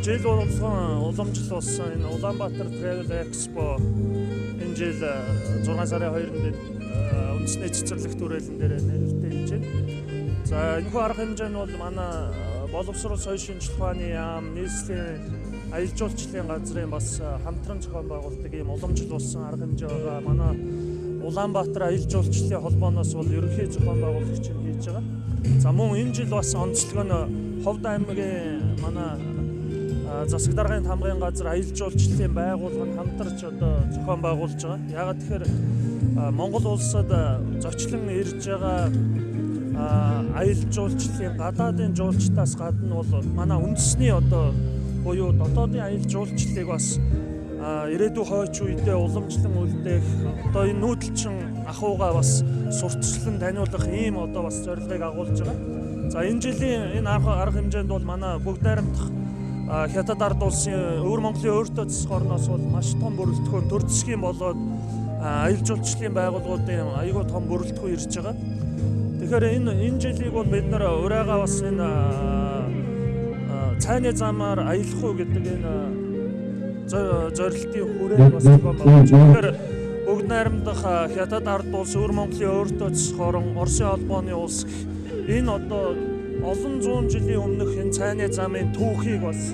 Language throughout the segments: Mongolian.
жил болгон уламжлал болсон энэ Улаанбаатар Travel Expo энэ жил 6 сарын 2-нд үндэсний цэцэрлэгт хүрээлэн дээр нээлттэй хийж байна. За энэхүү арга хэмжээ нь бол манай боловсрол соёлын шинжилгээ ухааны яам, нийслэлийн аялал жуулчлалын газрын бас хамтран зохион байгуулдаг ийм уламжлал болсон арга хэмжээ байгаа. Манай Улаанбаатар аялал жуулчлалын холбооноос бол ерөнхий зохион байгуулагч нь хийж байгаа. За мөн энэ жил бас онцлог нь Ховд аймгийн манай засаг даргын тамгын газар аялал жуулчлалын байгууллага нь хамтарч одоо зохион байгуулж байгаа. Яагаад тэгэхээр Монгол улсад зочлон ирж байгаа аялал жуулчлалын гадаадын жуулчдаас гадна бол манай үндэсний одоо буюу дотоодын аялал жуулчлалыг бас ирээдүйн хойч үедээ уламжлан үлдээх одоо энэ нүүдэлчин ахуйгаа бас сурталчлан таниулах ийм одоо бас зорилгыг агуулж байгаа. За энэ жилийн энэ арга хэмжээнд бол манай бүгд найрамдах Хятад ард улсын өвөр Монголын өөртөө засах орноос бол маш том бүрэлдэхүүн төр засгийн болоод аялал жуулчлалын байгууллагуудын аюул том бүрэлдэхүүн ирж байгаа. Тэгэхээр энэ жилийг бол бид нар урайгаа бас энэ цайны замаар аялах уу гэдэг энэ зорилтын хүрээнд бас зохион байгуулж байгаа. Тэгэхээр бүгд найрамдах Хятад ард улс, өвөр Монголын өөртөө засах орн, Оросын холбооны улс энэ одоо олон зуун жилийн өмнөх энэ цайны замын түүхийг бас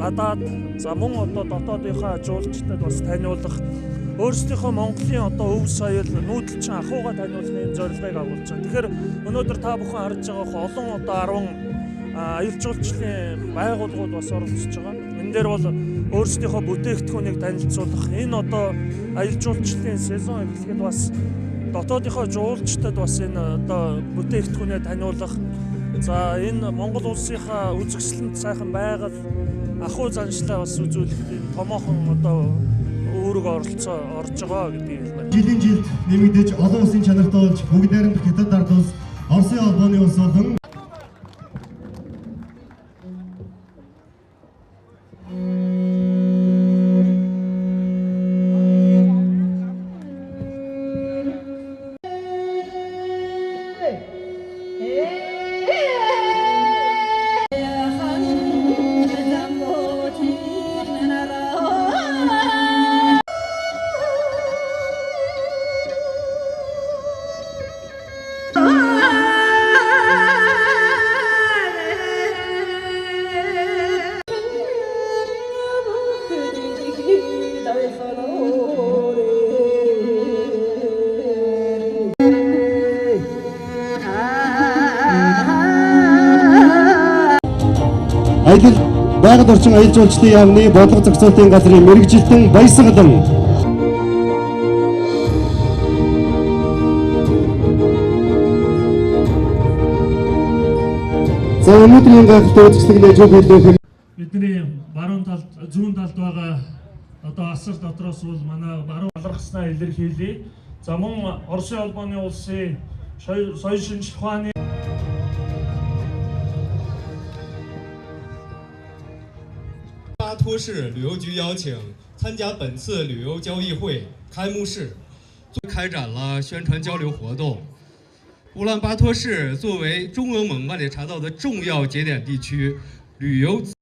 гадаад за мөн одоо дотоодынхаа жуулчдад бас таниулах өөрсдийнхөө Монголын одоо өв соёл нүүдэлчин ахуйгаа таниулахын зорилгыг агуулж байгаа. Тэгэхээр өнөөдөр та бүхэн харж байгаа олон одоо 10 аялал жуулчлалын байгууллагууд бас оролцож байгаа. Энэ дээр бол өөрсдийнхөө бүтээгдэхүүнийг танилцуулах энэ одоо аялал жуулчлалын сезон эхлэхэд бас дотоодынхоо жуулчдад бас энэ одоо бүтээгдэхүүнээ таниулах за энэ Монгол улсынхаа үзэсгэлэнт сайхан байгаль ахуй заншлаа бас үзүүлэхэд энэ томоохон одоо өөрөг оролцоо орж байгаа гэдгийг хэлмээр. Жилийн жилд нэмэгдэж олон улсын чанартай болж бүгд найрамдах Хятад ард улс, Оросын холбооны улс болон байгаль орчин аялал жуулчлалын яамны бодлого зохицуулалтын газрын мэргэжилтэн баясгалан за өнөөдрийн гайхалтай үзэсгэлэнтэй зөв хэлэх бидний баруун талд зүүн талд байгаа одоо асар дотроос бол манай баруун алархснаа илэрхийлье. За мөн Оросын холбооны улсын соёлын шинжилгээ ухааны巴托市旅游局邀请参加本次旅游交易会开幕式，开展了宣传交流活动。乌兰巴托市作为中俄蒙万里茶道的重要节点地区，旅游